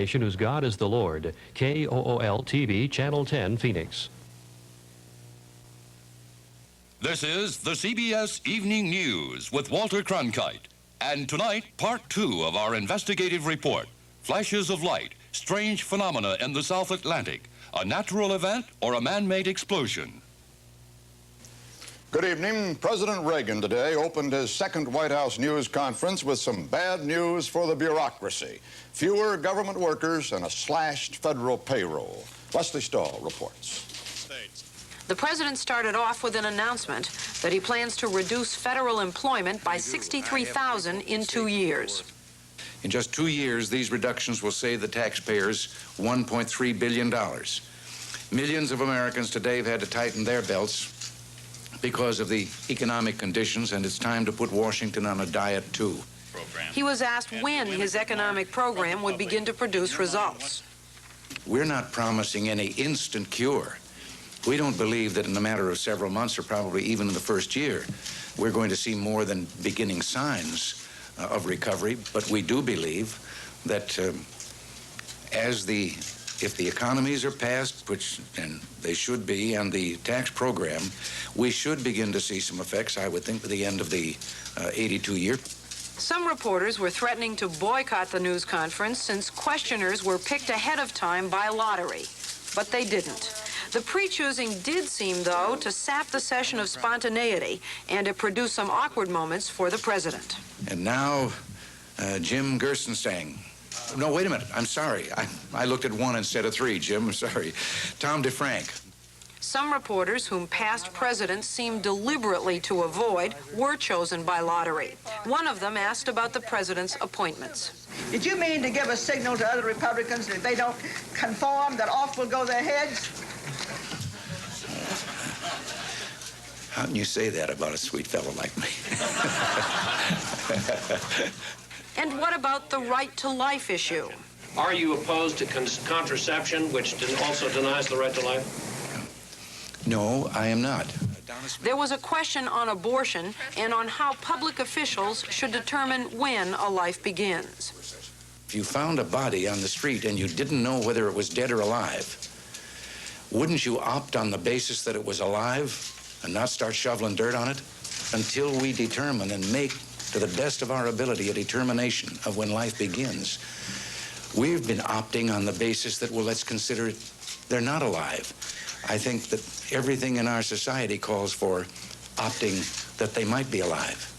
nation whose God is the Lord. KOOL-TV, Channel 10, Phoenix. This is the CBS Evening News with Walter Cronkite. And tonight, part 2 of our investigative report, Flashes of Light, Strange Phenomena in the South Atlantic, a natural event or a man-made explosion. Good evening. President Reagan today opened his second White House news conference with some bad news for the bureaucracy. Fewer government workers and a slashed federal payroll. Leslie Stahl reports. The president started off with an announcement that he plans to reduce federal employment by 63,000 in 2 years. In just 2 years, these reductions will save the taxpayers $1.3 billion. Millions of Americans today have had to tighten their belts because of the economic conditions, and it's time to put Washington on a diet, too. He was asked when his economic program would begin to produce results. We're not promising any instant cure. We don't believe that in a matter of several months, or probably even in the first year, we're going to see more than beginning signs of recovery. But we do believe that if the economies are passed, which and they should be, and the tax program, we should begin to see some effects, I would think, by the end of the 82 year. Some reporters were threatening to boycott the news conference since questioners were picked ahead of time by lottery. But they didn't. The pre-choosing did seem, though, to sap the session of spontaneity and to produce some awkward moments for the president. And now, Jim Gerstenstang. No, wait a minute. I'm sorry. I looked at 1 instead of 3, Jim. I'm sorry. Tom DeFrank. Some reporters whom past presidents seemed deliberately to avoid were chosen by lottery. One of them asked about the president's appointments. Did you mean to give a signal to other Republicans that if they don't conform, that off will go their heads? How can you say that about a sweet fellow like me? And what about the right to life issue? Are you opposed to contraception, which also denies the right to life? No, I am not. There was a question on abortion and on how public officials should determine when a life begins. If you found a body on the street and you didn't know whether it was dead or alive, wouldn't you opt on the basis that it was alive and not start shoveling dirt on it until we determine and make, to the best of our ability, a determination of when life begins? We've been opting on the basis that, well, let's consider it they're not alive. I think that everything in our society calls for opting that they might be alive.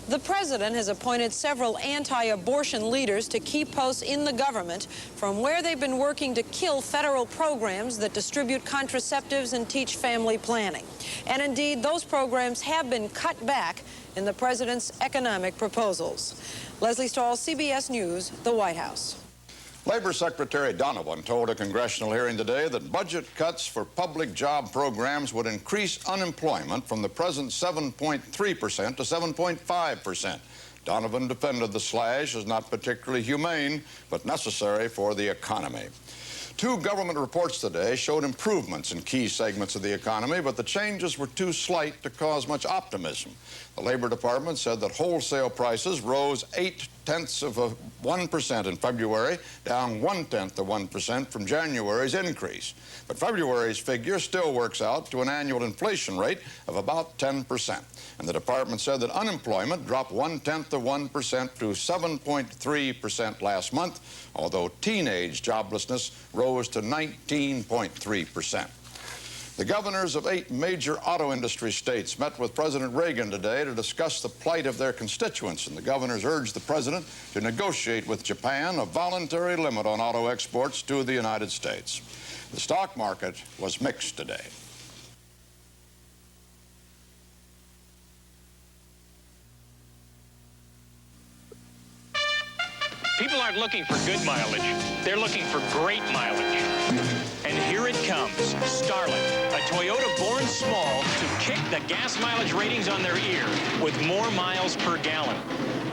The president has appointed several anti-abortion leaders to key posts in the government from where they've been working to kill federal programs that distribute contraceptives and teach family planning. And indeed, those programs have been cut back in the president's economic proposals. Leslie Stahl, CBS News, the White House. Labor Secretary Donovan told a congressional hearing today that budget cuts for public job programs would increase unemployment from the present 7.3% to 7.5%. Donovan defended the slash as not particularly humane, but necessary for the economy. 2 government reports today showed improvements in key segments of the economy, but the changes were too slight to cause much optimism. The Labor Department said that wholesale prices rose 0.8% in February, down 0.1% from January's increase. But February's figure still works out to an annual inflation rate of about 10%. And the department said that unemployment dropped 0.1% to 7.3% last month, although teenage joblessness rose to 19.3%. The governors of 8 major auto industry states met with President Reagan today to discuss the plight of their constituents, and the governors urged the president to negotiate with Japan a voluntary limit on auto exports to the United States. The stock market was mixed today. People aren't looking for good mileage. They're looking for great mileage. And here it comes, Starlet, a Toyota born small to kick the gas mileage ratings on their ear with more miles per gallon.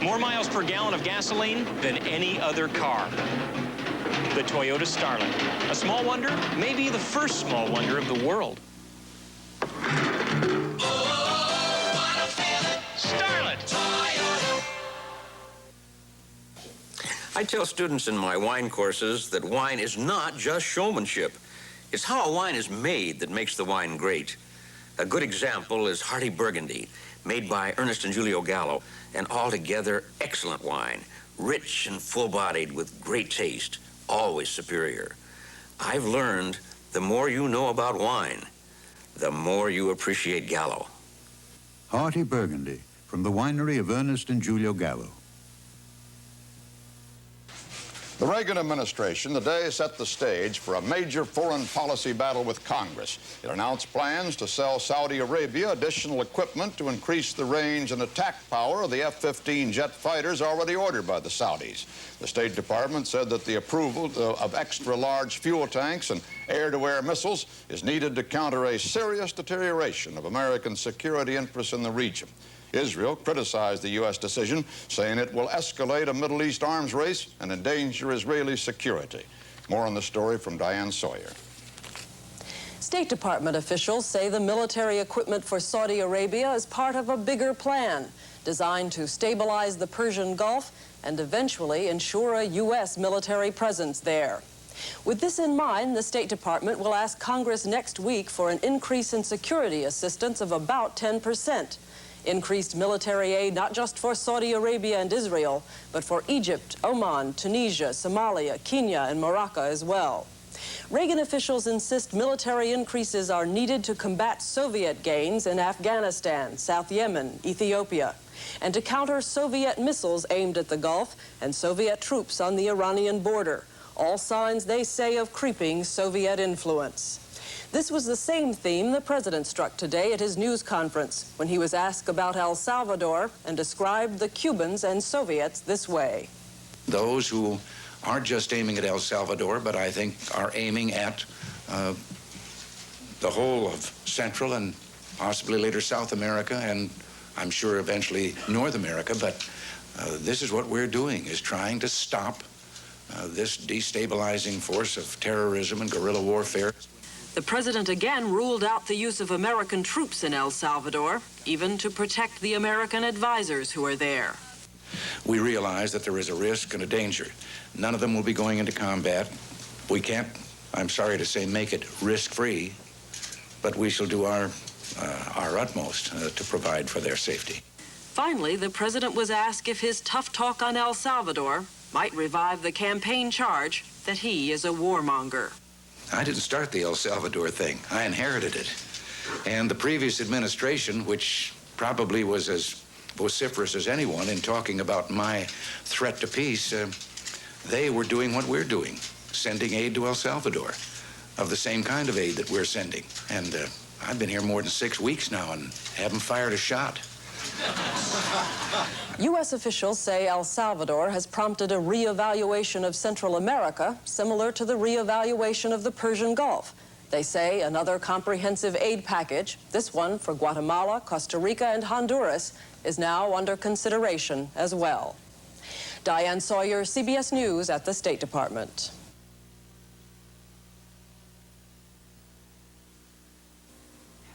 More miles per gallon of gasoline than any other car. The Toyota Starlet. A small wonder, maybe the first small wonder of the world. I I tell students in my wine courses that wine is not just showmanship. It's how a wine is made that makes the wine great. A good example is Hearty Burgundy, made by Ernest and Julio Gallo, an altogether excellent wine, rich and full-bodied with great taste, always superior. I've learned the more you know about wine, the more you appreciate Gallo. Hearty Burgundy, from the winery of Ernest and Julio Gallo. The Reagan administration today set the stage for a major foreign policy battle with Congress. It announced plans to sell Saudi Arabia additional equipment to increase the range and attack power of the F-15 jet fighters already ordered by the Saudis. The State Department said that the approval of extra-large fuel tanks and air-to-air missiles is needed to counter a serious deterioration of American security interests in the region. Israel criticized the U.S. decision, saying it will escalate a Middle East arms race and endanger Israeli security. More on the story from Diane Sawyer. State Department officials say the military equipment for Saudi Arabia is part of a bigger plan designed to stabilize the Persian Gulf and eventually ensure a U.S. military presence there. With this in mind, the State Department will ask Congress next week for an increase in security assistance of about 10%. Increased military aid not just for Saudi Arabia and Israel, but for Egypt, Oman, Tunisia, Somalia, Kenya, and Morocco as well. Reagan officials insist military increases are needed to combat Soviet gains in Afghanistan, South Yemen, Ethiopia, and to counter Soviet missiles aimed at the Gulf and Soviet troops on the Iranian border. All signs, they say, of creeping Soviet influence. This was the same theme the president struck today at his news conference when he was asked about El Salvador and described the Cubans and Soviets this way. Those who aren't just aiming at El Salvador, but I think are aiming at the whole of Central and possibly later South America, and I'm sure eventually North America, but this is what we're doing, is trying to stop this destabilizing force of terrorism and guerrilla warfare. The president again ruled out the use of American troops in El Salvador, even to protect the American advisors who are there. We realize that there is a risk and a danger. None of them will be going into combat. We can't, I'm sorry to say, make it risk-free, but we shall do our utmost to provide for their safety. Finally, the president was asked if his tough talk on El Salvador might revive the campaign charge that he is a warmonger. I didn't start the El Salvador thing. I inherited it. And the previous administration, which probably was as vociferous as anyone in talking about my threat to peace, they were doing what we're doing, sending aid to El Salvador, of the same kind of aid that we're sending. And I've been here more than 6 weeks now and haven't fired a shot. U.S. officials say El Salvador has prompted a reevaluation of Central America, similar to the reevaluation of the Persian Gulf. They say another comprehensive aid package, this one for Guatemala, Costa Rica, and Honduras, is now under consideration as well. Diane Sawyer, CBS News at the State Department.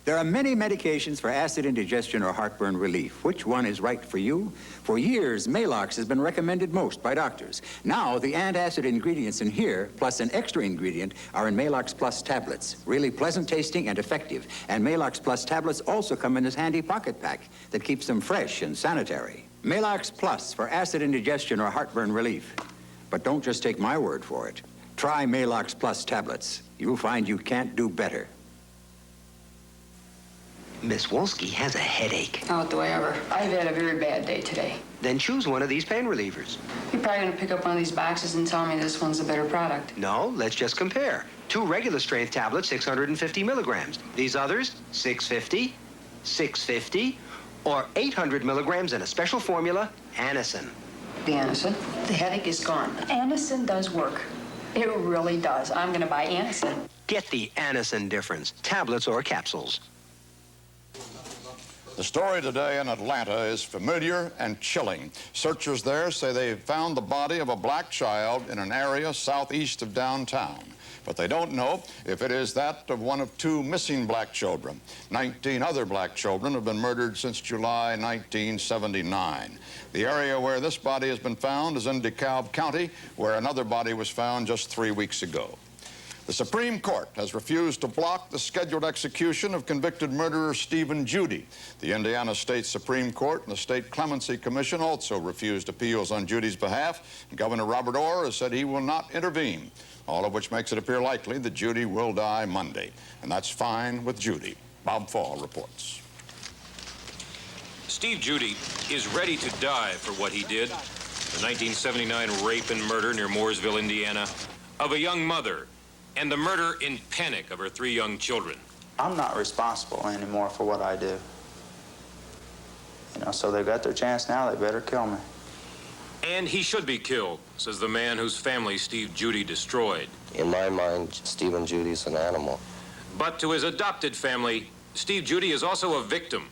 There are many medications for acid indigestion or heartburn relief. Which one is right for you? For years, Maalox has been recommended most by doctors. Now, the antacid ingredients in here, plus an extra ingredient, are in Maalox Plus tablets. Really pleasant tasting and effective. And Maalox Plus tablets also come in this handy pocket pack that keeps them fresh and sanitary. Maalox Plus for acid indigestion or heartburn relief. But don't just take my word for it. Try Maalox Plus tablets. You'll find you can't do better. Miss Wolski has a headache. Not the way ever. I've had a very bad day today. Then choose one of these pain relievers. You're probably going to pick up one of these boxes and tell me this one's a better product. No, let's just compare. 2 regular strength tablets, 650 milligrams. These others, 650, 650, or 800 milligrams in a special formula, Anacin. The Anacin? The headache is gone. Anacin does work. It really does. I'm going to buy Anacin. Get the Anacin difference, tablets or capsules. The story today in Atlanta is familiar and chilling. Searchers there say they found the body of a black child in an area southeast of downtown. But they don't know if it is that of one of 2 missing black children. 19 other black children have been murdered since July 1979. The area where this body has been found is in DeKalb County, where another body was found just 3 weeks ago. The Supreme Court has refused to block the scheduled execution of convicted murderer Stephen Judy. The Indiana State Supreme Court and the State Clemency Commission also refused appeals on Judy's behalf. Governor Robert Orr has said he will not intervene, all of which makes it appear likely that Judy will die Monday. And that's fine with Judy. Bob Fall reports. Steve Judy is ready to die for what he did. The 1979 rape and murder near Mooresville, Indiana, of a young mother, and the murder in panic of her 3 young children. I'm not responsible anymore for what I do. You know, so they've got their chance now, they better kill me. And he should be killed, says the man whose family Steve Judy destroyed. In my mind, Stephen Judy's an animal. But to his adopted family, Steve Judy is also a victim,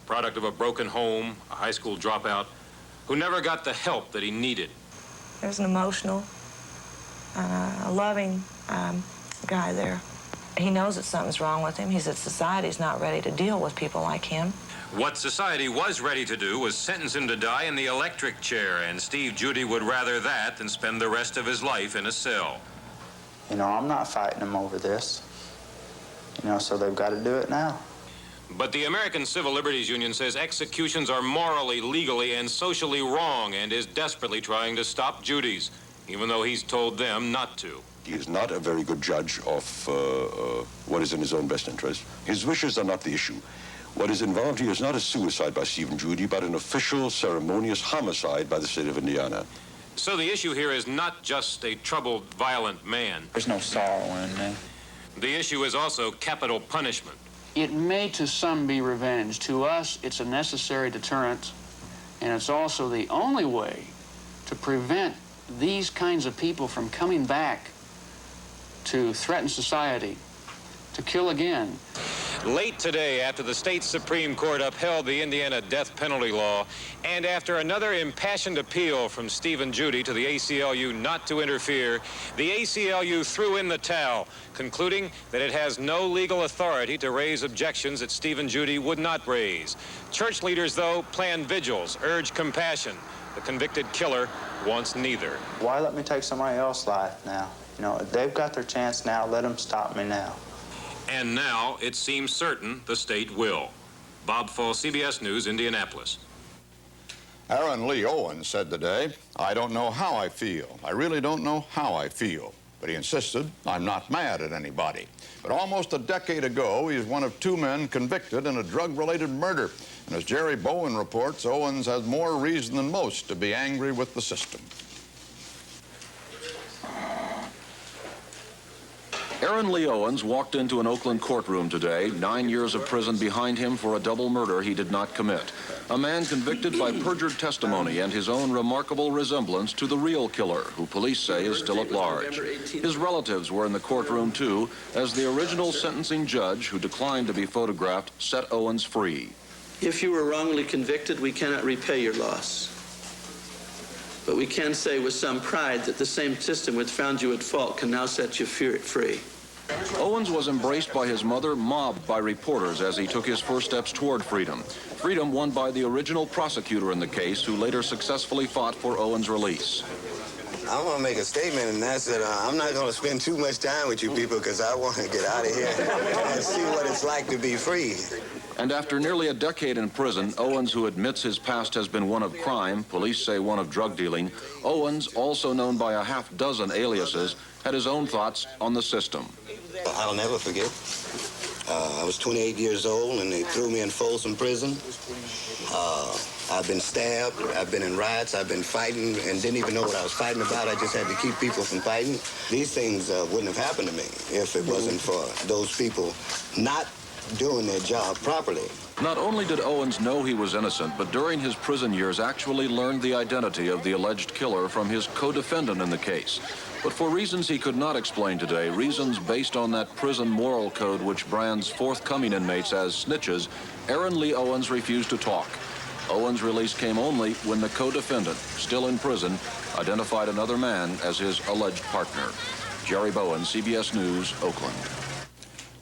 product of a broken home, a high school dropout, who never got the help that he needed. There's an emotional, a loving guy there. He knows that something's wrong with him. He said society's not ready to deal with people like him. What society was ready to do was sentence him to die in the electric chair, and Steve Judy would rather that than spend the rest of his life in a cell. You know, I'm not fighting them over this. You know, so they've got to do it now. But the American Civil Liberties Union says executions are morally, legally, and socially wrong, and is desperately trying to stop Judy's, even though he's told them not to. He is not a very good judge of what is in his own best interest. His wishes are not the issue. What is involved here is not a suicide by Stephen Judy, but an official, ceremonious homicide by the state of Indiana. So the issue here is not just a troubled, violent man. There's no sorrow in me. The issue is also capital punishment. It may to some be revenge. To us, it's a necessary deterrent, and it's also the only way to prevent these kinds of people from coming back to threaten society, to kill again. Late today, after the state Supreme Court upheld the Indiana death penalty law, and after another impassioned appeal from Stephen Judy to the ACLU not to interfere, the ACLU threw in the towel, concluding that it has no legal authority to raise objections that Stephen Judy would not raise. Church leaders, though, plan vigils, urge compassion. The convicted killer wants neither. Why let me take somebody else's life now? You know, they've got their chance now. Let them stop me now. And now it seems certain the state will. Bob Fall, CBS News, Indianapolis. Aaron Lee Owens said today, "I don't know how I feel. I really don't know how I feel." But he insisted, "I'm not mad at anybody." But almost a decade ago, he was one of 2 men convicted in a drug-related murder. And as Jerry Bowen reports, Owens has more reason than most to be angry with the system. Aaron Lee Owens walked into an Oakland courtroom today, 9 years of prison behind him for a double murder he did not commit. A man convicted by perjured testimony and his own remarkable resemblance to the real killer, who police say is still at large. His relatives were in the courtroom too, as the original sentencing judge, who declined to be photographed, set Owens free. If you were wrongly convicted, we cannot repay your loss. But we can say with some pride that the same system which found you at fault can now set you free. Owens was embraced by his mother, mobbed by reporters as he took his first steps toward freedom. Freedom won by the original prosecutor in the case, who later successfully fought for Owens' release. I want to make a statement, and that's that I'm not going to spend too much time with you people because I want to get out of here and see what it's like to be free. And after nearly a decade in prison, Owens, who admits his past has been one of crime, police say one of drug dealing, Owens, also known by a half-dozen aliases, had his own thoughts on the system. I'll never forget. I was 28 years old, and they threw me in Folsom Prison. I've been stabbed, I've been in riots, I've been fighting and didn't even know what I was fighting about. I just had to keep people from fighting. These things wouldn't have happened to me if it wasn't for those people not doing their job properly. Not only did Owens know he was innocent, but during his prison years actually learned the identity of the alleged killer from his co-defendant in the case. But for reasons he could not explain today, reasons based on that prison moral code which brands forthcoming inmates as snitches, Aaron Lee Owens refused to talk. Owens' release came only when the co-defendant, still in prison, identified another man as his alleged partner. Jerry Bowen, CBS News, Oakland.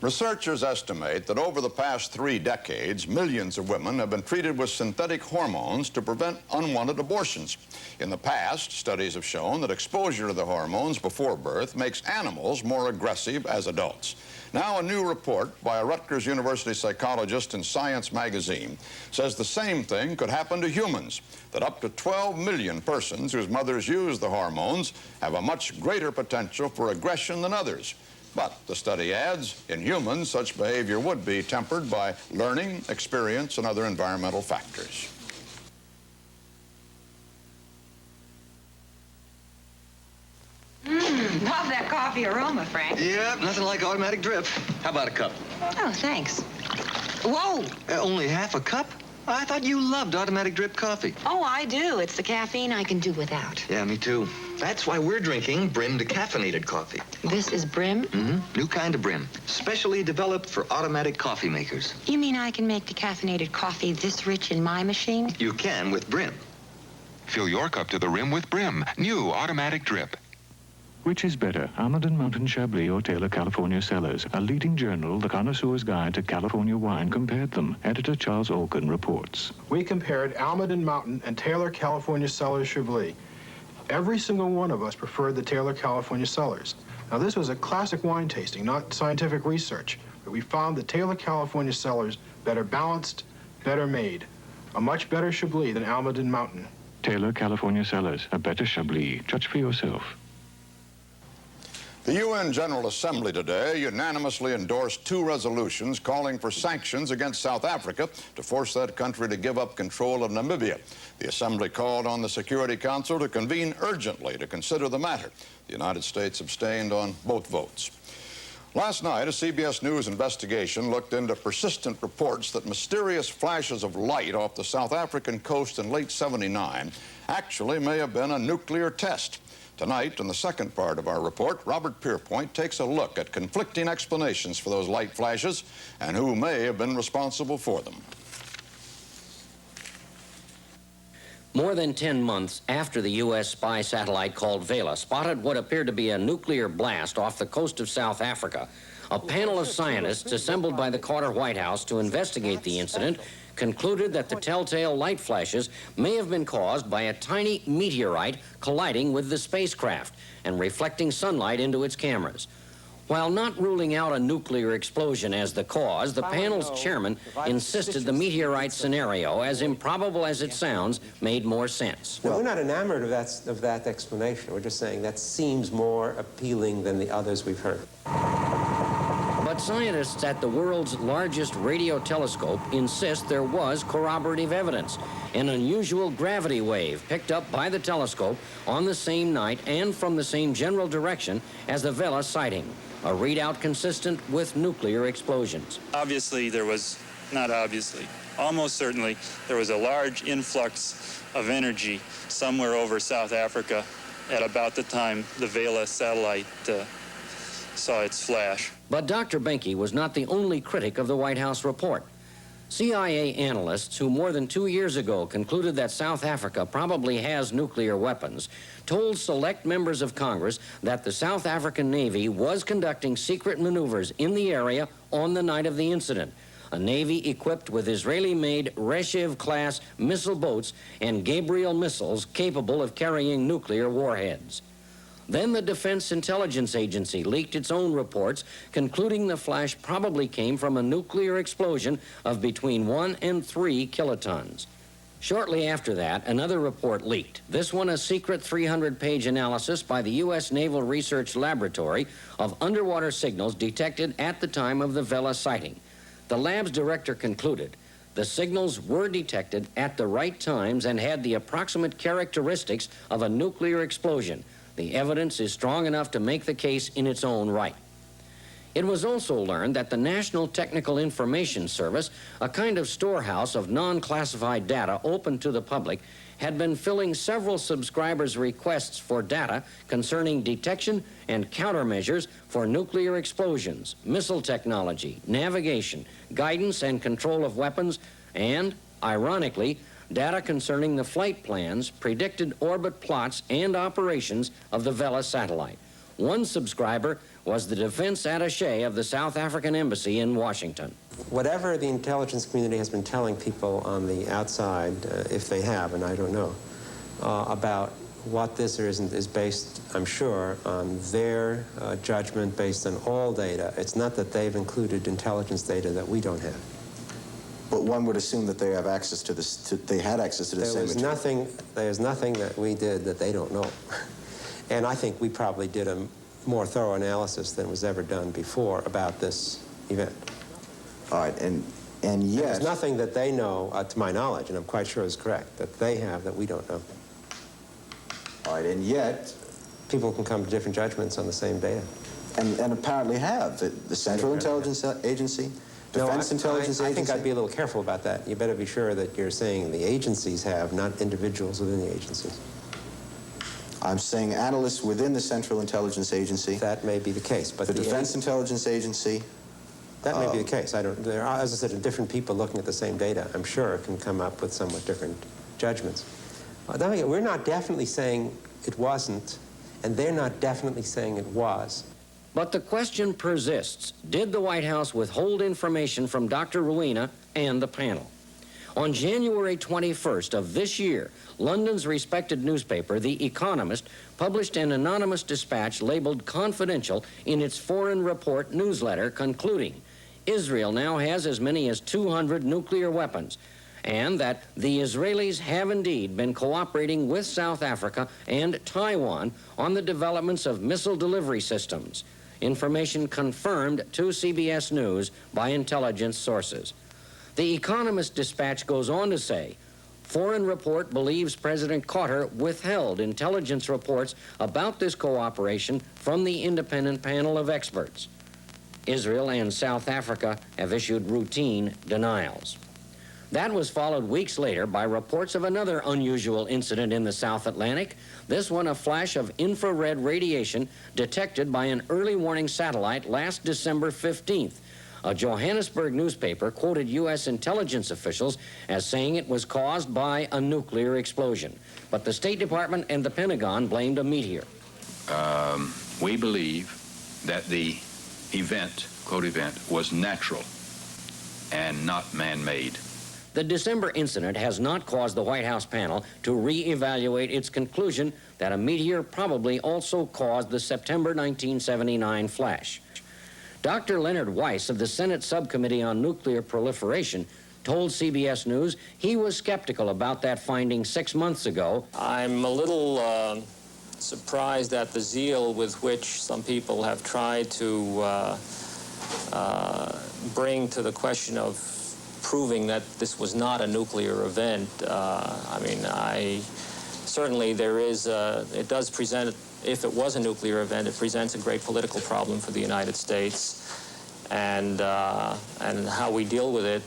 Researchers estimate that over the past 3 decades, millions of women have been treated with synthetic hormones to prevent unwanted abortions. In the past, studies have shown that exposure to the hormones before birth makes animals more aggressive as adults. Now, a new report by a Rutgers University psychologist in Science magazine says the same thing could happen to humans, that up to 12 million persons whose mothers use the hormones have a much greater potential for aggression than others. But the study adds, in humans, such behavior would be tempered by learning, experience, and other environmental factors. Love that coffee aroma, Frank. Yeah, nothing like automatic drip. How about a cup? Oh, thanks. Whoa! Only half a cup? I thought you loved automatic drip coffee. Oh, I do. It's the caffeine I can do without. Yeah, me too. That's why we're drinking Brim decaffeinated coffee. This is Brim? Mm-hmm. New kind of Brim. Specially developed for automatic coffee makers. You mean I can make decaffeinated coffee this rich in my machine? You can with Brim. Fill your cup to the rim with Brim. New automatic drip. Which is better, Almond and Mountain Chablis or Taylor California Cellars? A leading journal, The Connoisseur's Guide to California Wine, compared them. Editor Charles Olkin reports. We compared Almond and Mountain and Taylor California Cellars Chablis. Every single one of us preferred the Taylor California Cellars. Now, this was a classic wine tasting, not scientific research, but we found the Taylor California Cellars better balanced, better made. A much better Chablis than Almond and Mountain. Taylor California Cellars, a better Chablis. Judge for yourself. The UN General Assembly today unanimously endorsed 2 resolutions calling for sanctions against South Africa to force that country to give up control of Namibia. The Assembly called on the Security Council to convene urgently to consider the matter. The United States abstained on both votes. Last night, a CBS News investigation looked into persistent reports that mysterious flashes of light off the South African coast in late '79 actually may have been a nuclear test. Tonight, in the second part of our report, Robert Pierpoint takes a look at conflicting explanations for those light flashes and who may have been responsible for them. More than 10 months after the U.S. spy satellite called Vela spotted what appeared to be a nuclear blast off the coast of South Africa, a panel of scientists assembled by the Carter White House to investigate the incident concluded that the telltale light flashes may have been caused by a tiny meteorite colliding with the spacecraft and reflecting sunlight into its cameras. While not ruling out a nuclear explosion as the cause, the panel's chairman insisted the meteorite scenario, as improbable as it sounds, made more sense. No, we're not enamored of that explanation. We're just saying that seems more appealing than the others we've heard. But scientists at the world's largest radio telescope insist there was corroborative evidence. An unusual gravity wave picked up by the telescope on the same night and from the same general direction as the Vela sighting, a readout consistent with nuclear explosions. Obviously, there was, not obviously, almost certainly, there was a large influx of energy somewhere over South Africa at about the time the Vela satellite saw its flash. But Dr. Benke was not the only critic of the White House report. CIA analysts who more than 2 years ago concluded that South Africa probably has nuclear weapons told select members of Congress that the South African Navy was conducting secret maneuvers in the area on the night of the incident. A Navy equipped with Israeli-made Reshev-class missile boats and Gabriel missiles capable of carrying nuclear warheads. Then the Defense Intelligence Agency leaked its own reports, concluding the flash probably came from a nuclear explosion of between 1 and 3 kilotons. Shortly after that, another report leaked, this one a secret 300-page analysis by the U.S. Naval Research Laboratory of underwater signals detected at the time of the Vela sighting. The lab's director concluded the signals were detected at the right times and had the approximate characteristics of a nuclear explosion. The evidence is strong enough to make the case in its own right. It was also learned that the National Technical Information Service, a kind of storehouse of non-classified data open to the public, had been filling several subscribers' requests for data concerning detection and countermeasures for nuclear explosions, missile technology, navigation, guidance and control of weapons, and, ironically, data concerning the flight plans, predicted orbit plots, and operations of the Vela satellite. One subscriber was the defense attaché of the South African Embassy in Washington. Whatever the intelligence community has been telling people on the outside, if they have, and I don't know, about what this or isn't is based, I'm sure, on their judgment based on all data. It's not that they've included intelligence data that we don't have. But one would assume that they have access to this, they had access to this There's nothing that we did that they don't know. And I think we probably did a more thorough analysis than was ever done before about this event. All right, and yet... There's nothing that they know, to my knowledge, and I'm quite sure is correct, that they have that we don't know. All right, and yet... People can come to different judgments on the same data. And apparently have. The Central Intelligence Agency, Defense Intelligence Agency... I think I'd be a little careful about that. You better be sure that you're saying the agencies have, not individuals within the agencies. I'm saying analysts within the Central Intelligence Agency. That may be the case, but the Defense Intelligence Agency. That may be the case. There are, as I said, different people looking at the same data. I'm sure can come up with somewhat different judgments. We're not definitely saying it wasn't, and they're not definitely saying it was. But the question persists. Did the White House withhold information from Dr. Ruina and the panel? On January 21st of this year, London's respected newspaper, The Economist, published an anonymous dispatch labeled confidential in its Foreign Report newsletter, concluding, Israel now has as many as 200 nuclear weapons, and that the Israelis have indeed been cooperating with South Africa and Taiwan on the developments of missile delivery systems. Information confirmed to CBS News by intelligence sources. The Economist dispatch goes on to say, Foreign Report believes President Carter withheld intelligence reports about this cooperation from the independent panel of experts. Israel and South Africa have issued routine denials. That was followed weeks later by reports of another unusual incident in the South Atlantic, this one a flash of infrared radiation detected by an early warning satellite last December 15th. A Johannesburg newspaper quoted U.S. intelligence officials as saying it was caused by a nuclear explosion. But the State Department and the Pentagon blamed a meteor. We believe that the event, quote event, was natural and not man-made. The December incident has not caused the White House panel to reevaluate its conclusion that a meteor probably also caused the September 1979 flash. Dr. Leonard Weiss of the Senate Subcommittee on Nuclear Proliferation told CBS News he was skeptical about that finding 6 months ago. I'm a little surprised at the zeal with which some people have tried to bring to the question of proving that this was not a nuclear event. Certainly there is, it does present, if it was a nuclear event, it presents a great political problem for the United States. And how we deal with it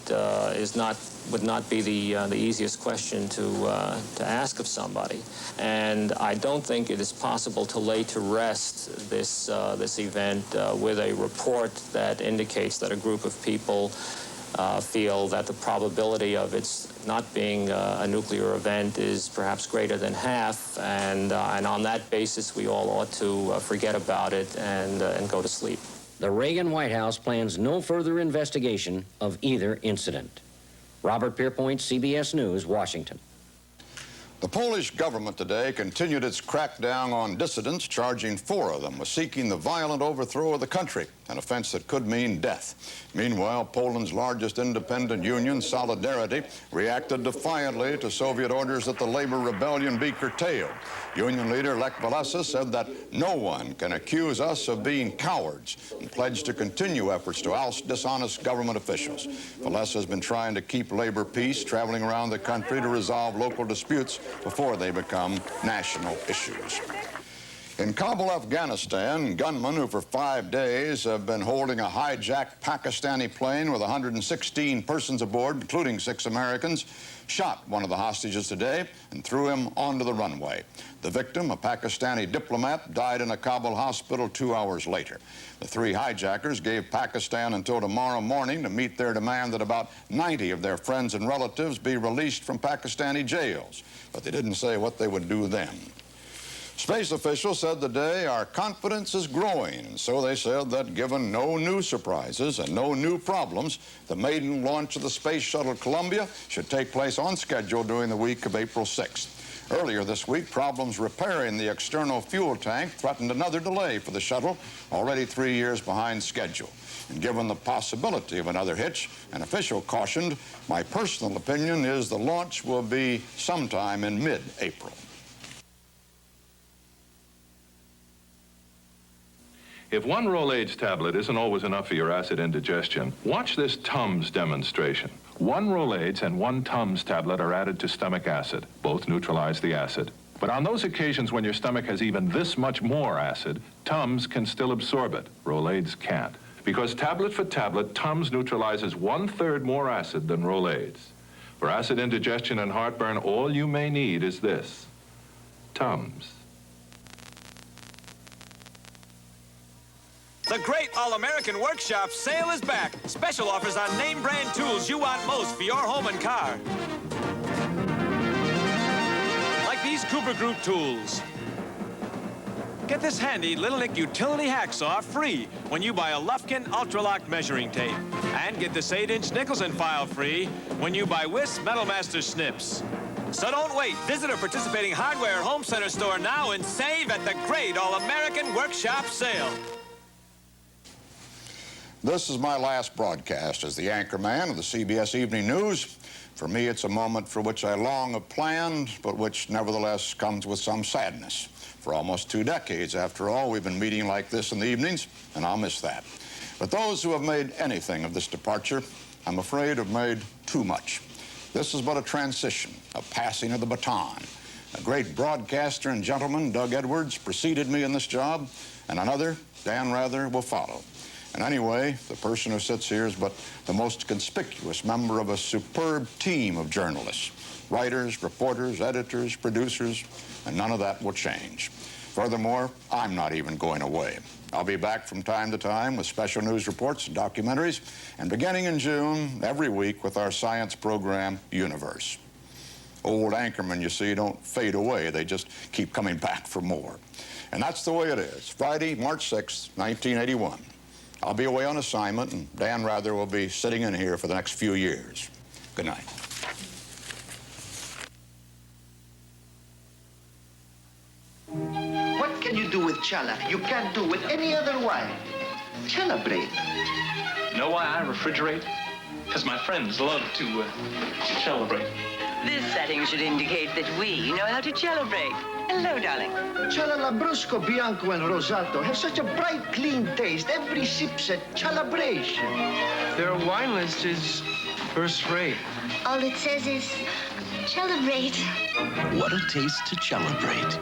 would not be the easiest question to ask of somebody. And I don't think it is possible to lay to rest this event with a report that indicates that a group of people feel that the probability of its not being a nuclear event is perhaps greater than half, and on that basis we all ought to forget about it and go to sleep. The Reagan White House plans no further investigation of either incident. Robert Pierpoint, CBS News, Washington. The Polish government today continued its crackdown on dissidents, charging 4 of them with seeking the violent overthrow of the country, an offense that could mean death. Meanwhile, Poland's largest independent union, Solidarity, reacted defiantly to Soviet orders that the labor rebellion be curtailed. Union leader Lech Walesa said that no one can accuse us of being cowards and pledged to continue efforts to oust dishonest government officials. Walesa has been trying to keep labor peace, traveling around the country to resolve local disputes before they become national issues. In Kabul, Afghanistan, gunmen who for 5 days have been holding a hijacked Pakistani plane with 116 persons aboard, including 6 Americans, shot one of the hostages today and threw him onto the runway. The victim, a Pakistani diplomat, died in a Kabul hospital 2 hours later. The 3 hijackers gave Pakistan until tomorrow morning to meet their demand that about 90 of their friends and relatives be released from Pakistani jails, but they didn't say what they would do then. Space officials said today our confidence is growing, and so they said that given no new surprises and no new problems, the maiden launch of the Space Shuttle Columbia should take place on schedule during the week of April 6th. Earlier this week, problems repairing the external fuel tank threatened another delay for the shuttle, already 3 years behind schedule. And given the possibility of another hitch, an official cautioned, my personal opinion is the launch will be sometime in mid-April. If one Rolaids tablet isn't always enough for your acid indigestion, watch this Tums demonstration. 1 Rolaids and 1 Tums tablet are added to stomach acid. Both neutralize the acid. But on those occasions when your stomach has even this much more acid, Tums can still absorb it. Rolaids can't. Because tablet for tablet, Tums neutralizes 1/3 more acid than Rolaids. For acid indigestion and heartburn, all you may need is this, Tums. The great All-American Workshop sale is back. Special offers on name brand tools you want most for your home and car. Like these Cooper Group tools. Get this handy Little Nick utility hacksaw free when you buy a Lufkin Ultralock measuring tape. And get this 8-inch Nichols and file free when you buy Wiss Metal Master snips. So don't wait. Visit a participating hardware home center store now and save at the great All-American Workshop sale. This is my last broadcast as the anchorman of the CBS Evening News. For me, it's a moment for which I long have planned, but which nevertheless comes with some sadness. For almost 2 decades, after all, we've been meeting like this in the evenings, and I'll miss that. But those who have made anything of this departure, I'm afraid, have made too much. This is but a transition, a passing of the baton. A great broadcaster and gentleman, Doug Edwards, preceded me in this job, and another, Dan Rather, will follow. And anyway, the person who sits here is but the most conspicuous member of a superb team of journalists. Writers, reporters, editors, producers, and none of that will change. Furthermore, I'm not even going away. I'll be back from time to time with special news reports and documentaries, and beginning in June, every week with our science program, Universe. Old anchormen, you see, don't fade away. They just keep coming back for more. And that's the way it is. Friday, March 6th, 1981. I'll be away on assignment, and Dan Rather will be sitting in here for the next few years. Good night. What can you do with challah you can't do with any other wine? Celebrate. You know why I refrigerate? Because my friends love to celebrate. This setting should indicate that we know how to celebrate. Hello, darling. Chala Lambrusco, Bianco, and Rosato have such a bright, clean taste. Every sip's a celebration. Their wine list is first rate. All it says is, celebrate. What a taste to celebrate.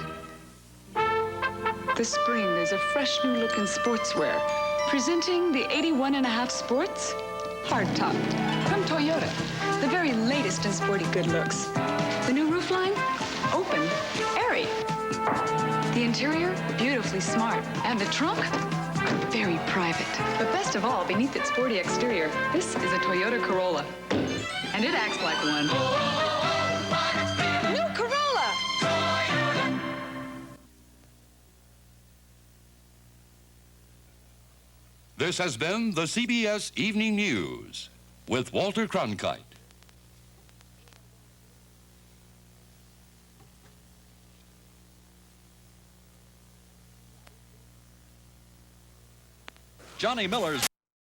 This spring, there's a fresh new look in sportswear. Presenting the 81.5 Sports Hardtop from Toyota. The very latest in sporty good looks. The new roofline, open, airy. The interior, beautifully smart. And the trunk, very private. But best of all, beneath its sporty exterior, this is a Toyota Corolla. And it acts like one. New Corolla! This has been the CBS Evening News with Walter Cronkite. Johnny Miller's